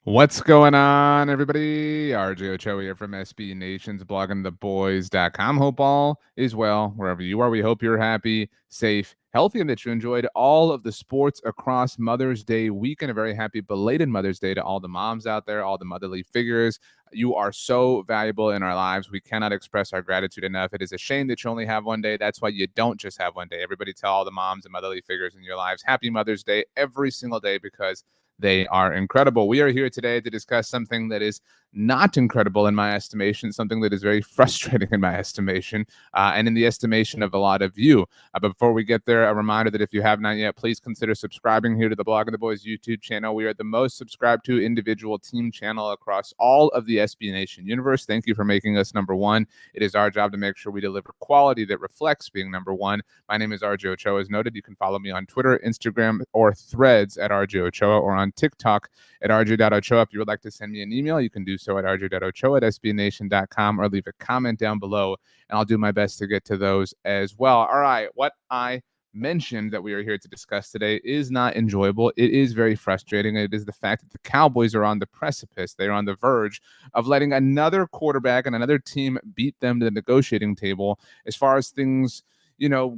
What's going on, everybody? RJ Ochoa here from SB Nation's blogging theboys.com. Hope all is well wherever you are. We hope you're happy, safe, healthy, and that you enjoyed all of the sports across Mother's Day weekend. A very happy belated Mother's Day to all the moms out there, all the motherly figures. You are so valuable in our lives. We cannot express our gratitude enough. It is a shame that you only have one day. That's why you don't just have one day. Everybody tell all the moms and motherly figures in your lives happy Mother's Day every single day because they are incredible. We are here today to discuss something that is not incredible in my estimation, something that is very frustrating in my estimation, and in the estimation of a lot of you. But before we get there, a reminder that if you have not yet, please consider subscribing here to the Blog of the Boys YouTube channel. We are the most subscribed to individual team channel across all of the SB Nation universe. Thank you for making us number one. It is our job to make sure we deliver quality that reflects being number one. My name is RJ Ochoa. As noted, you can follow me on Twitter, Instagram, or Threads at RJ Ochoa, or on TikTok at rj.ochoa. If you would like to send me an email, you can do so at rj.ochoa@sbnation.com or leave a comment down below, and I'll do my best to get to those as well. All right, what I mentioned that we are here to discuss today is not enjoyable. It is very frustrating. It is the fact that the Cowboys are on the precipice. They're on the verge of letting another quarterback and another team beat them to the negotiating table as far as things,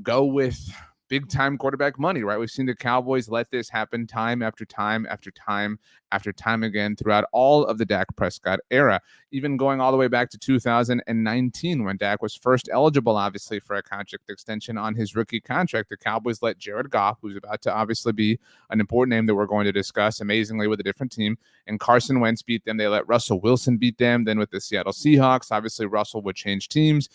go with big time quarterback money, right? We've seen the Cowboys let this happen time after time after time after time again throughout all of the Dak Prescott era, even going all the way back to 2019 when Dak was first eligible, obviously, for a contract extension on his rookie contract. The Cowboys let Jared Goff, who's about to obviously be an important name that we're going to discuss amazingly with a different team, and Carson Wentz beat them. They let Russell Wilson beat them. Then with the Seattle Seahawks, obviously Russell would change teams.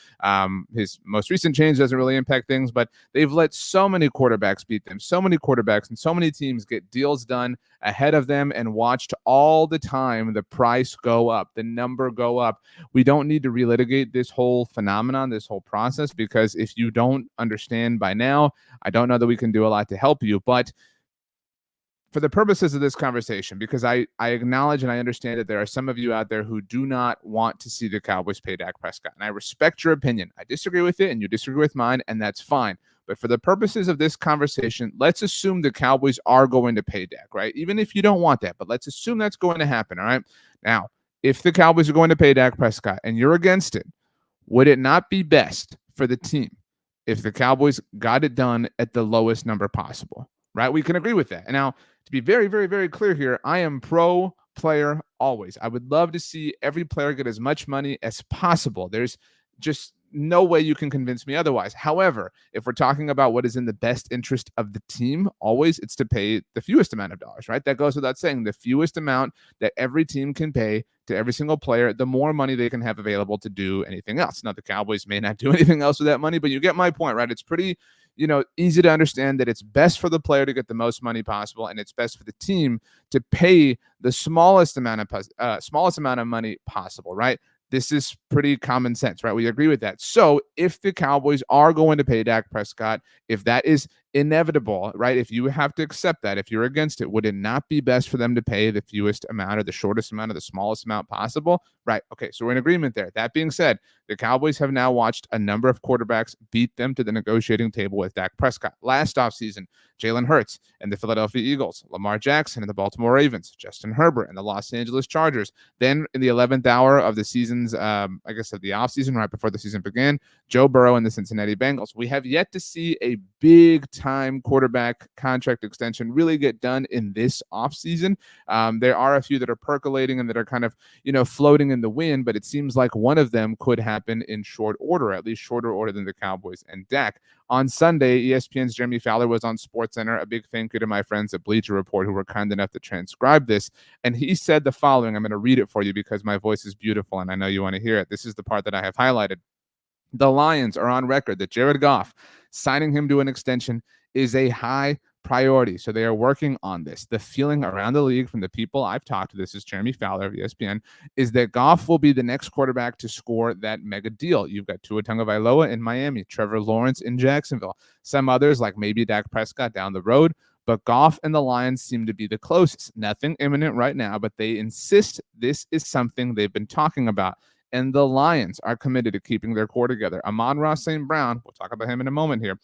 His most recent change doesn't really impact things, but they've let so many quarterbacks beat them, so many quarterbacks and so many teams get deals done ahead of them and watched all the time the price go up, the number go up. We don't need to relitigate this whole phenomenon, this whole process, because if you don't understand by now, I don't know that we can do a lot to help you. But for the purposes of this conversation, because I acknowledge and I understand that there are some of you out there who do not want to see the Cowboys pay Dak Prescott. And I respect your opinion. I disagree with it and you disagree with mine, and that's fine. But for the purposes of this conversation, let's assume the Cowboys are going to pay Dak, right? Even if you don't want that, but let's assume that's going to happen, all right? Now, if the Cowboys are going to pay Dak Prescott and you're against it, would it not be best for the team if the Cowboys got it done at the lowest number possible, right? We can agree with that. And now, to be very, very, very clear here, I am pro player always. I would love to see every player get as much money as possible. There's just no way you can convince me otherwise. However, if we're talking about what is in the best interest of the team, always it's to pay the fewest amount of dollars, right? That goes without saying. The fewest amount that every team can pay to every single player, the more money they can have available to do anything else. Now, the Cowboys may not do anything else with that money, but you get my point, right? It's pretty easy to understand that it's best for the player to get the most money possible, and it's best for the team to pay the smallest amount of money possible, right? This is pretty common sense, right? We agree with that. So if the Cowboys are going to pay Dak Prescott, if that is inevitable, right? If you have to accept that, if you're against it, would it not be best for them to pay the fewest amount or the shortest amount or the smallest amount possible? Right. Okay. So we're in agreement there. That being said, the Cowboys have now watched a number of quarterbacks beat them to the negotiating table with Dak Prescott. Last offseason, Jalen Hurts and the Philadelphia Eagles, Lamar Jackson and the Baltimore Ravens, Justin Herbert and the Los Angeles Chargers. Then in the 11th hour of the season's, of the offseason, right before the season began, Joe Burrow and the Cincinnati Bengals. We have yet to see a big time quarterback contract extension really get done in this offseason. There are a few that are percolating and that are kind of, floating in the wind, but it seems like one of them could happen in short order, at least shorter order than the Cowboys and Dak. On Sunday, ESPN's Jeremy Fowler was on SportsCenter. A big thank you to my friends at Bleacher Report who were kind enough to transcribe this. And he said the following. I'm going to read it for you because my voice is beautiful and I know you want to hear it. This is the part that I have highlighted. The Lions are on record that Jared Goff signing him to an extension is a high priority. So they are working on this. The feeling around the league from the people I've talked to, this is Jeremy Fowler of ESPN, is that Goff will be the next quarterback to score that mega deal. You've got Tua Tagovailoa in Miami, Trevor Lawrence in Jacksonville, some others like maybe Dak Prescott down the road. But Goff and the Lions seem to be the closest. Nothing imminent right now, but they insist this is something they've been talking about. And the Lions are committed to keeping their core together. Amon-Ra St. Brown, we'll talk about him in a moment here,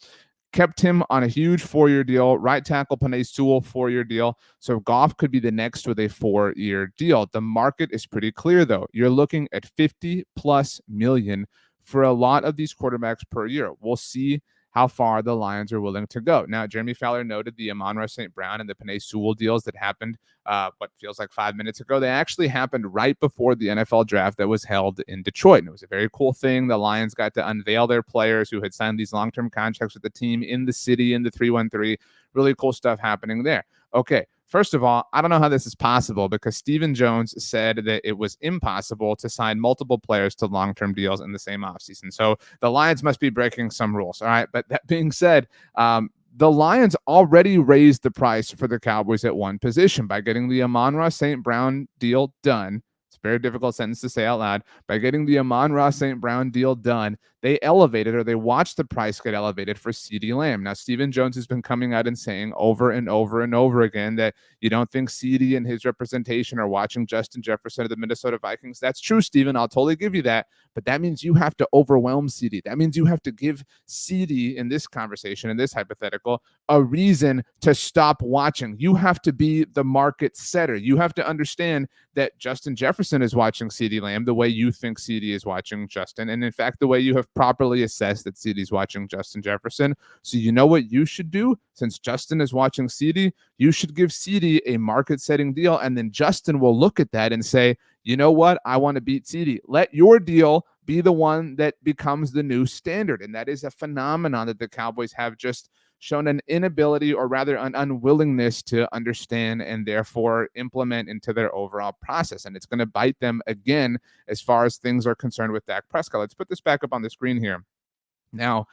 kept him on a huge 4-year deal. Right tackle Penei Sewell, 4-year deal. So Goff could be the next with a 4-year deal. The market is pretty clear, though. You're looking at 50 plus million for a lot of these quarterbacks per year. We'll see how far the Lions are willing to go. Now, Jeremy Fowler noted the Amon-Ra St. Brown and the Penei Sewell deals that happened what feels like 5 minutes ago. They actually happened right before the NFL draft that was held in Detroit. And it was a very cool thing. The Lions got to unveil their players who had signed these long-term contracts with the team in the city in the 313. Really cool stuff happening there. Okay, first of all, I don't know how this is possible because Stephen Jones said that it was impossible to sign multiple players to long-term deals in the same offseason. So the Lions must be breaking some rules. All right. But that being said, the Lions already raised the price for the Cowboys at one position by getting the Amon-Ra St. Brown deal done. It's a very difficult sentence to say out loud. By getting the Amon-Ra St. Brown deal done, they elevated or they watched the price get elevated for CeeDee Lamb. Now, Stephen Jones has been coming out and saying over and over and over again that you don't think CeeDee and his representation are watching Justin Jefferson of the Minnesota Vikings. That's true, Stephen. I'll totally give you that. But that means you have to overwhelm CeeDee. That means you have to give CeeDee in this conversation, in this hypothetical, a reason to stop watching. You have to be the market setter. You have to understand that Justin Jefferson is watching CeeDee Lamb the way you think CeeDee is watching Justin. And in fact, the way you have properly assessed that CeeDee's watching Justin Jefferson. So you know what you should do? Since Justin is watching CeeDee, you should give CeeDee a market-setting deal, and then Justin will look at that and say, you know what? I want to beat CeeDee. Let your deal be the one that becomes the new standard. And that is a phenomenon that the Cowboys have just shown an inability, or rather an unwillingness, to understand and therefore implement into their overall process. And it's going to bite them again as far as things are concerned with Dak Prescott. Let's put this back up on the screen here. Now,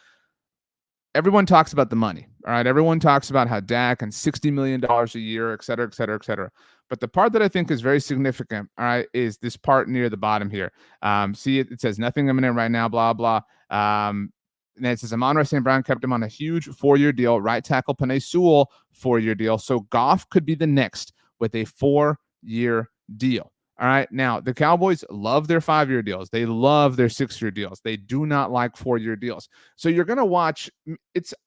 everyone talks about the money. All right. Everyone talks about how Dak and $60 million a year, et cetera, et cetera, et cetera. But the part that I think is very significant, all right, is this part near the bottom here. See, it says nothing imminent right now, blah, blah. And it says Amon-Ra St. Brown kept him on a huge 4-year deal. Right tackle Penei Sewell, 4-year deal. So Goff could be the next with a 4-year deal. All right. Now, the Cowboys love their 5-year deals. They love their 6-year deals. They do not like 4-year deals. So you're going to watch.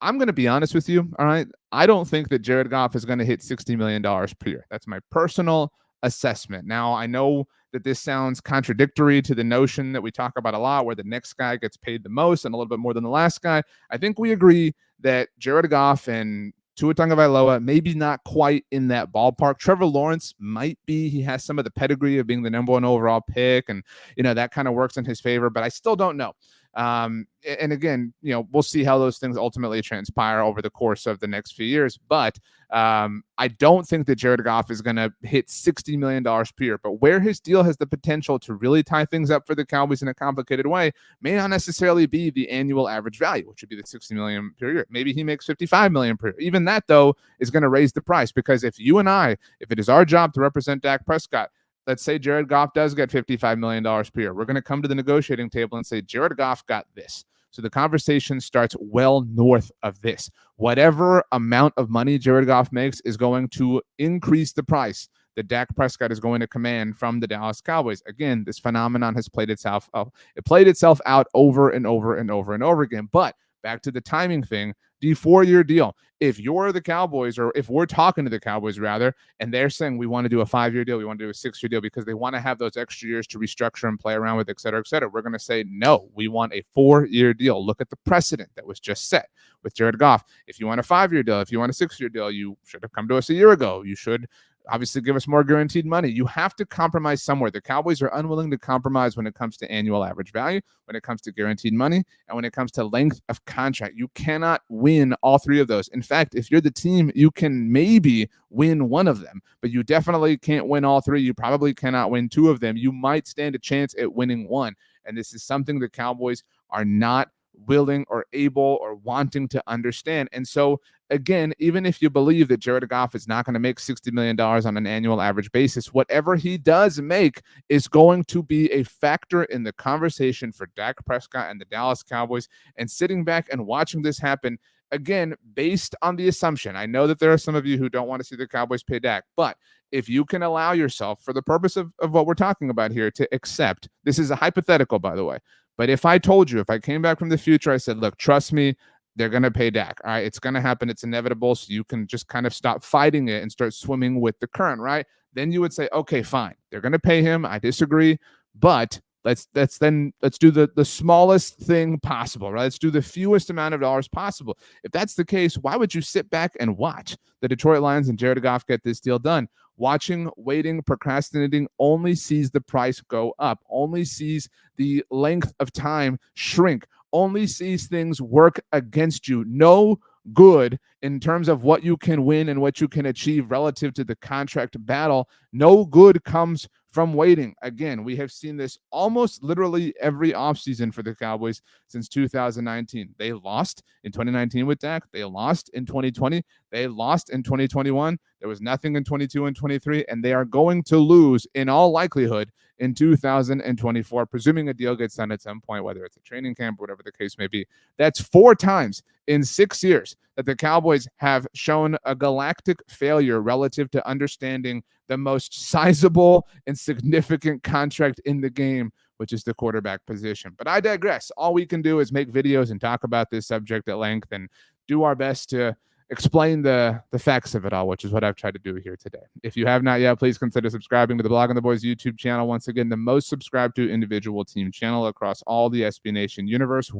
I'm going to be honest with you. All right. I don't think that Jared Goff is going to hit $60 million per year. That's my personal assessment. Now, I know that this sounds contradictory to the notion that we talk about a lot, where the next guy gets paid the most and a little bit more than the last guy. I think we agree that Jared Goff and Tua Tagovailoa, maybe not quite in that ballpark. Trevor Lawrence might be. He has some of the pedigree of being the number 1 overall pick, and that kind of works in his favor. But I still don't know. And again, we'll see how those things ultimately transpire over the course of the next few years. But I don't think that Jared Goff is going to hit $60 million per year. But where his deal has the potential to really tie things up for the Cowboys in a complicated way may not necessarily be the annual average value, which would be the $60 million per year. Maybe he makes $55 million per year. Even that, though, is going to raise the price, because if it is our job to represent Dak Prescott, let's say Jared Goff does get $55 million per year. We're going to come to the negotiating table and say, Jared Goff got this. So the conversation starts well north of this. Whatever amount of money Jared Goff makes is going to increase the price that Dak Prescott is going to command from the Dallas Cowboys. Again, this phenomenon has played itself out. It played itself out over and over and over and over again. But back to the timing thing, the 4-year deal. If you're the Cowboys, or if we're talking to the Cowboys rather, and they're saying we want to do a 5-year deal, we want to do a 6-year deal because they want to have those extra years to restructure and play around with, et cetera, we're going to say, no, we want a 4-year deal. Look at the precedent that was just set with Jared Goff. If you want a 5-year deal, if you want a 6-year deal, you should have come to us a year ago. You should obviously give us more guaranteed money. You have to compromise somewhere. The Cowboys are unwilling to compromise when it comes to annual average value, when it comes to guaranteed money, and when it comes to length of contract. You cannot win all 3 of those. In fact, if you're the team, you can maybe win one of them, but you definitely can't win all 3. You probably cannot win 2 of them. You might stand a chance at winning 1. And this is something the Cowboys are not willing or able or wanting to understand. And so again, even if you believe that Jared Goff is not going to make $60 million on an annual average basis, whatever he does make is going to be a factor in the conversation for Dak Prescott and the Dallas Cowboys. And sitting back and watching this happen, again, based on the assumption, I know that there are some of you who don't want to see the Cowboys pay Dak, but if you can allow yourself, for the purpose of what we're talking about here, to accept, this is a hypothetical, by the way, but if I told you, if I came back from the future, I said, look, trust me, they're going to pay Dak. All right. It's going to happen. It's inevitable. So you can just kind of stop fighting it and start swimming with the current, right? Then you would say, okay, fine. They're going to pay him. I disagree. But let's do the smallest thing possible, right? Let's do the fewest amount of dollars possible. If that's the case, why would you sit back and watch the Detroit Lions and Jared Goff get this deal done? Watching, waiting, procrastinating only sees the price go up, only sees the length of time shrink, only sees things work against you. No good in terms of what you can win and what you can achieve relative to the contract battle. No good comes from waiting. Again, we have seen this almost literally every offseason for the Cowboys since 2019. They lost in 2019 with Dak. They lost in 2020. They lost in 2021. There was nothing in 22 and 23, and they are going to lose in all likelihood in 2024, presuming a deal gets done at some point, whether it's a training camp or whatever the case may be. That's 4 times in 6 years that the Cowboys have shown a galactic failure relative to understanding the most sizable and significant contract in the game, which is the quarterback position. But I digress. All we can do is make videos and talk about this subject at length and do our best to explain the facts of it all, which is what I've tried to do here today. If you have not yet, please consider subscribing to the Blog on the Boys YouTube channel. Once again, the most subscribed to individual team channel across all the SB Nation universe.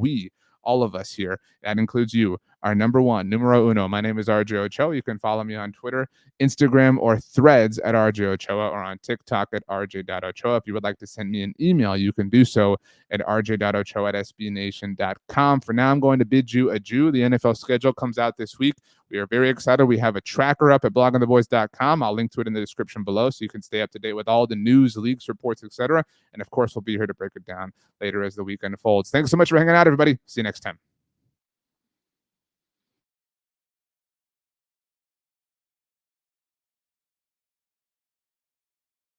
All of us here, that includes you, our number one, numero uno. My name is RJ Ochoa. You can follow me on Twitter, Instagram, or Threads at RJ Ochoa, or on TikTok at rj.ochoa. If you would like to send me an email, you can do so at rj.ochoa@sbnation.com. For now, I'm going to bid you adieu. The NFL schedule comes out this week. We are very excited. We have a tracker up at blogontheboys.com. I'll link to it in the description below so you can stay up to date with all the news, leaks, reports, etc. And of course, we'll be here to break it down later as the week unfolds. Thanks so much for hanging out, everybody. See you next time.